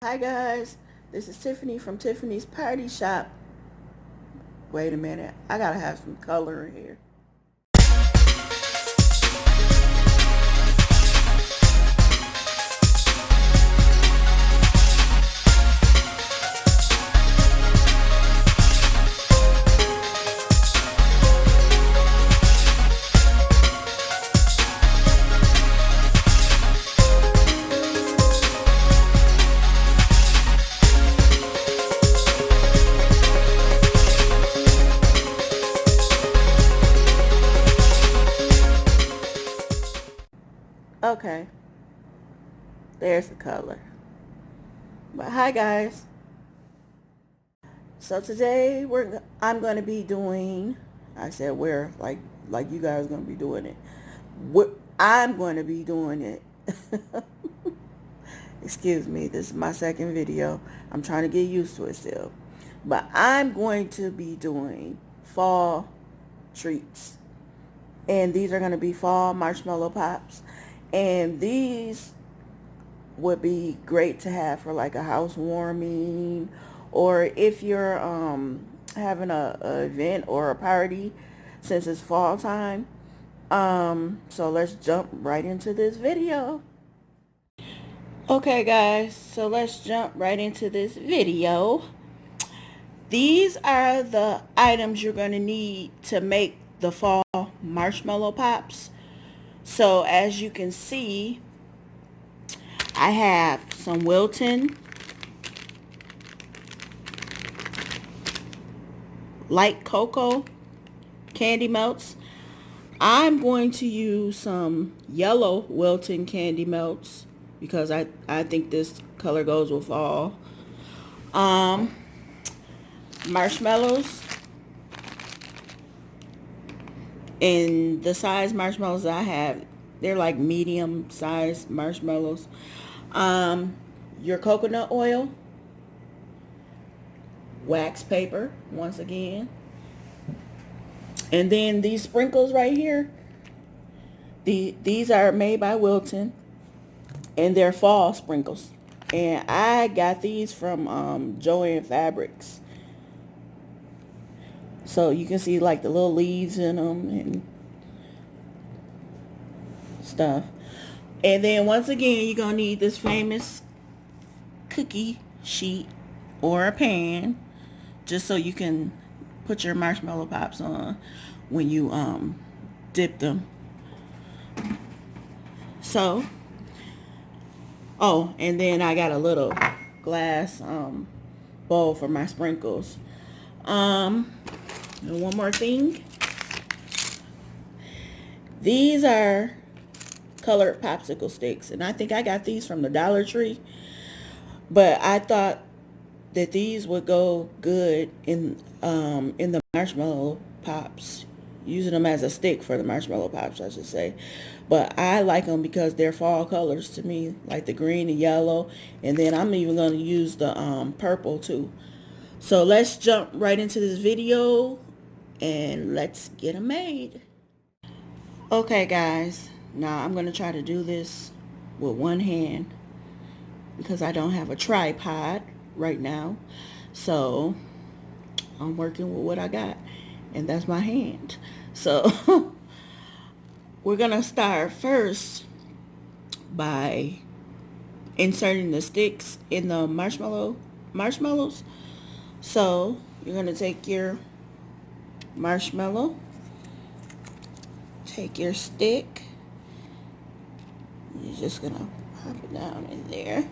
Hi guys, this is Tiffany from Tiffany's Party Shop. Wait a minute, I gotta have some color in here. Okay, there's the color. But hi guys. So today I'm going to be doing, I said we're like you guys are going to be doing it. I'm going to be doing it. Excuse me, this is my second video. I'm trying to get used to it still. But I'm going to be doing fall treats. And these are going to be fall marshmallow pops. And these would be great to have for like a housewarming, or if you're having a event or a party, since it's fall time. So let's jump right into this video. Okay guys, so let's jump right into this video. These are the items you're going to need to make the fall marshmallow pops. So as you can see, I have some Wilton light cocoa candy melts. I'm going to use some yellow Wilton candy melts because I think this color goes with fall. Marshmallows, and the size marshmallows I have, they're like medium size marshmallows. Your coconut oil, wax paper once again, and then these sprinkles right here, these are made by Wilton, and they're fall sprinkles, and I got these from Joann Fabrics. So you can see like the little leaves in them and stuff. And then once again, you're gonna need this famous cookie sheet or a pan, just so you can put your marshmallow pops on when you dip them. So, oh, and then I got a little glass bowl for my sprinkles. And one more thing. These are colored popsicle sticks, and I think I got these from the Dollar Tree, but I thought that these would go good in the marshmallow pops, using them as a stick for the marshmallow pops, I should say. But I like them because they're fall colors to me, like the green and yellow, and then I'm even going to use the purple too. So let's jump right into this video and let's get them made. Okay guys, now I'm going to try to do this with one hand because I don't have a tripod right now. So I'm working with what I got, and that's my hand. So we're going to start first by inserting the sticks in the marshmallows. So you're going to take your marshmallow, take your stick, you're just going to pop it down in there.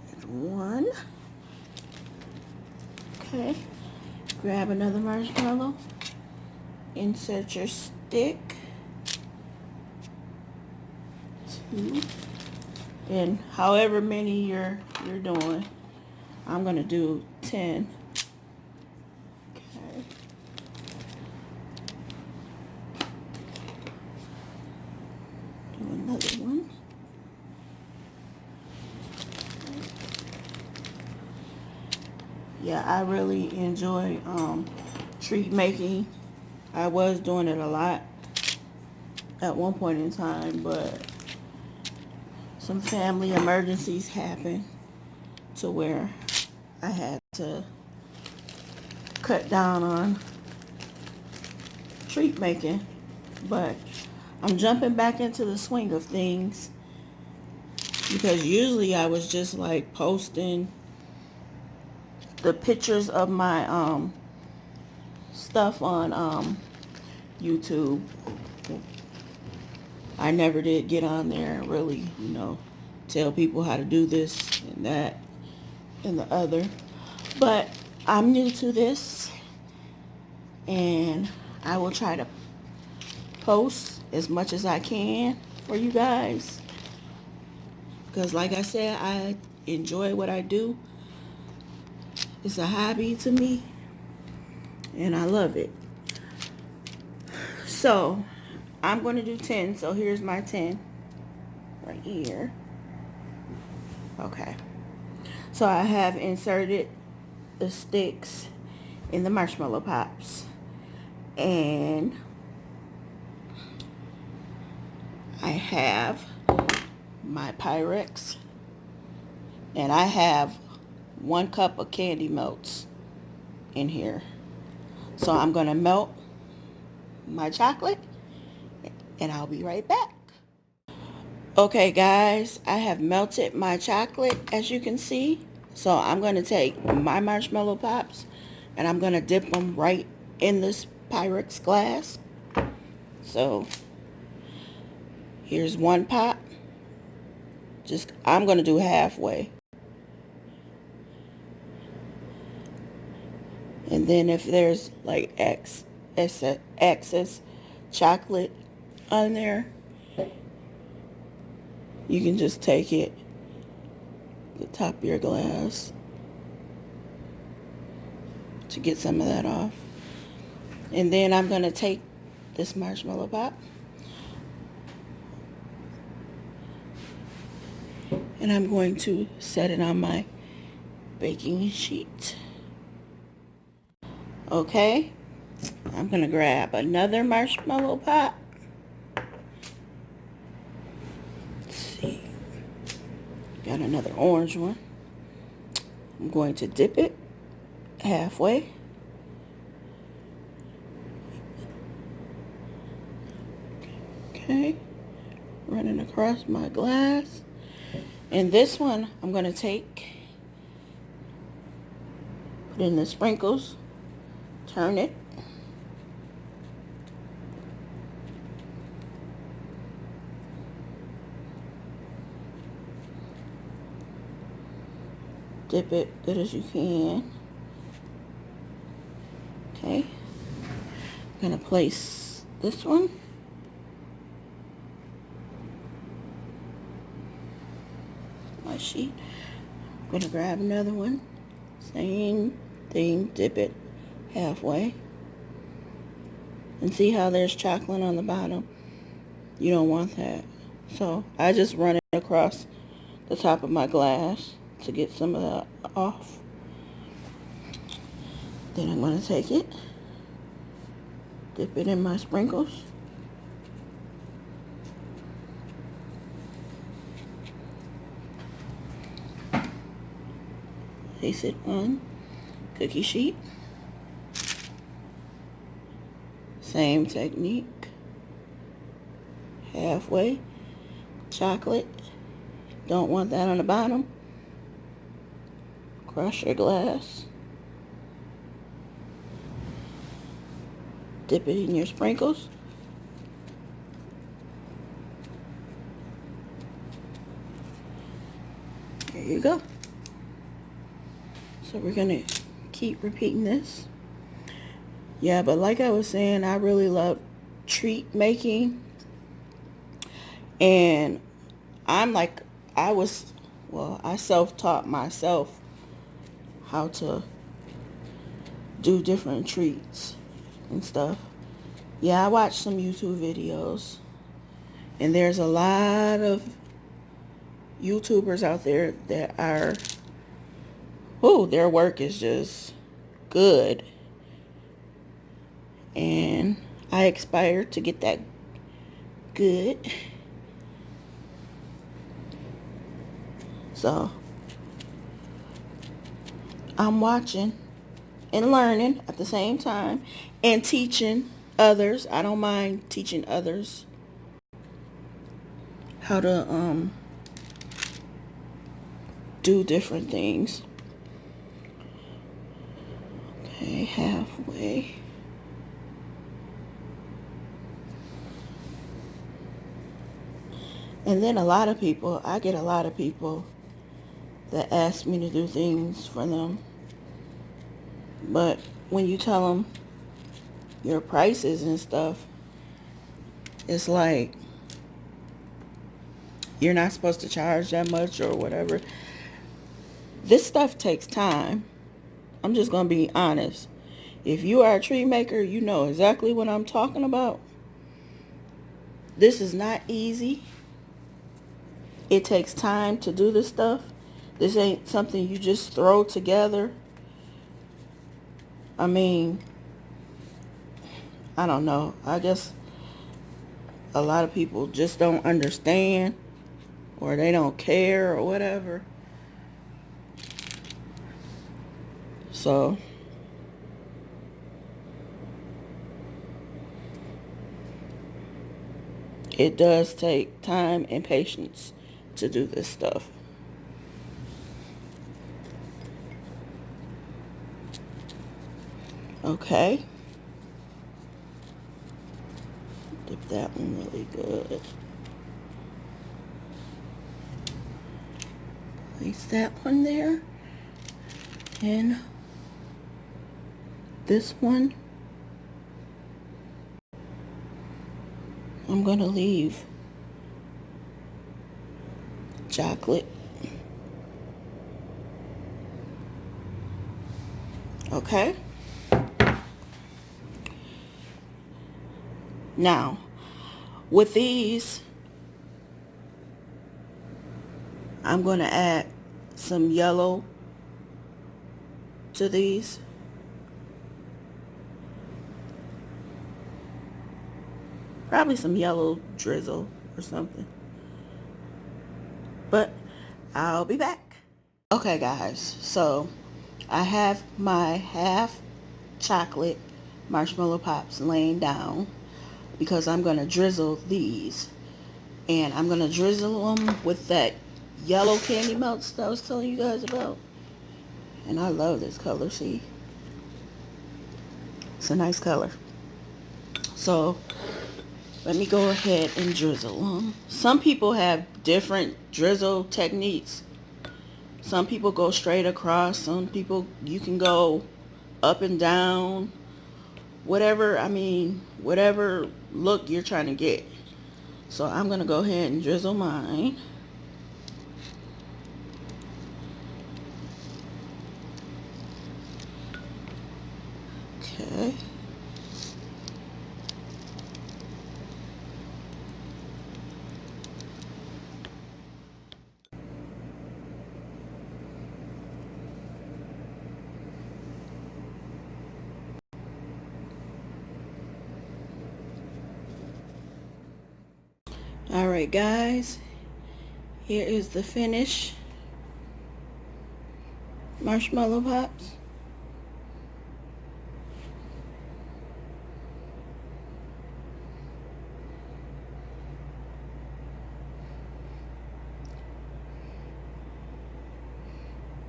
There's one. Okay, grab another marshmallow, insert your stick, two, and however many you're doing. I'm going to do 10. Okay. Do another one. Yeah, I really enjoy treat making. I was doing it a lot at one point in time, but some family emergencies happened, to where I had to cut down on treat making, but I'm jumping back into the swing of things because usually I was just like posting the pictures of my stuff on YouTube. I never did get on there and really, tell people how to do this and that and the other. But I'm new to this, and I will try to post as much as I can for you guys. Because like I said, I enjoy what I do. It's a hobby to me, and I love it. So, I'm going to do 10. So, here's my 10 right here. Okay. So, I have inserted the sticks in the marshmallow pops. And I have my Pyrex. And I have 1 cup of candy melts in here. So, I'm going to melt my chocolate, and I'll be right back. Okay guys, I have melted my chocolate, as you can see. So I'm going to take my marshmallow pops and I'm going to dip them right in this Pyrex glass. So here's 1 pop. I'm going to do halfway. And then if there's like excess chocolate on there, you can just take it the top of your glass to get some of that off. And then I'm going to take this marshmallow pop and I'm going to set it on my baking sheet. Okay, I'm going to grab another marshmallow pop. Let's see. Got another orange one. I'm going to dip it halfway. Okay, running across my glass. And this one I'm going to take, put in the sprinkles, turn it. Dip it good as you can. Okay, I'm going to place this one. My sheet. I'm going to grab another one. Same thing, dip it halfway. And see how there's chocolate on the bottom? You don't want that. So I just run it across the top of my glass to get some of that off. Then I'm going to take it, dip it in my sprinkles. Place it on cookie sheet. Same technique. Halfway. Chocolate. Don't want that on the bottom. Crush your glass. Dip it in your sprinkles. There you go. So we're going to keep repeating this. Yeah, but like I was saying, I really love treat making. And I self-taught myself how to do different treats and stuff. Yeah, I watched some YouTube videos. And there's a lot of YouTubers out there that are, their work is just good. And I aspire to get that good. So I'm watching and learning at the same time and teaching others. I don't mind teaching others how to do different things. Okay, halfway. And then I get a lot of people that ask me to do things for them. But when you tell them your prices and stuff, it's like you're not supposed to charge that much or whatever. This stuff takes time. I'm just going to be honest. If you are a tree maker, you know exactly what I'm talking about. This is not easy. It takes time to do this stuff. This ain't something you just throw together. I mean, I don't know. I guess a lot of people just don't understand or they don't care or whatever. So it does take time and patience to do this stuff. Okay. Dip that one really good. Place that one there. And this one, I'm going to leave chocolate. Okay. Now, with these, I'm going to add some yellow to these. Probably some yellow drizzle or something. But I'll be back. Okay, guys. So I have my half chocolate marshmallow pops laying down because I'm going to drizzle these. And I'm going to drizzle them with that yellow candy melts that I was telling you guys about. And I love this color, see? It's a nice color. So let me go ahead and drizzle them. Some people have different drizzle techniques. Some people go straight across. Some people, you can go up and down. Whatever, I mean, whatever look you're trying to get. So I'm going to go ahead and drizzle mine. Okay. Alright guys, here is the finish marshmallow pops.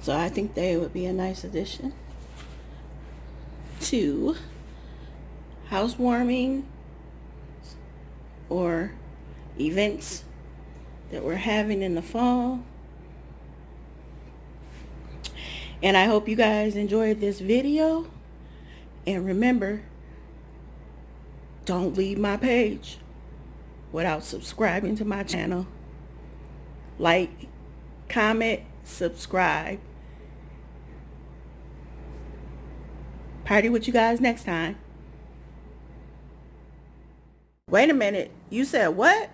So I think they would be a nice addition to housewarming or events that we're having in the fall. And I hope you guys enjoyed this video. And remember, don't leave my page without subscribing to my channel. Like, comment, subscribe. Party with you guys next time. Wait a minute. You said what?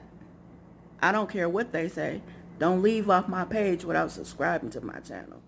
I don't care what they say. Don't leave off my page without subscribing to my channel.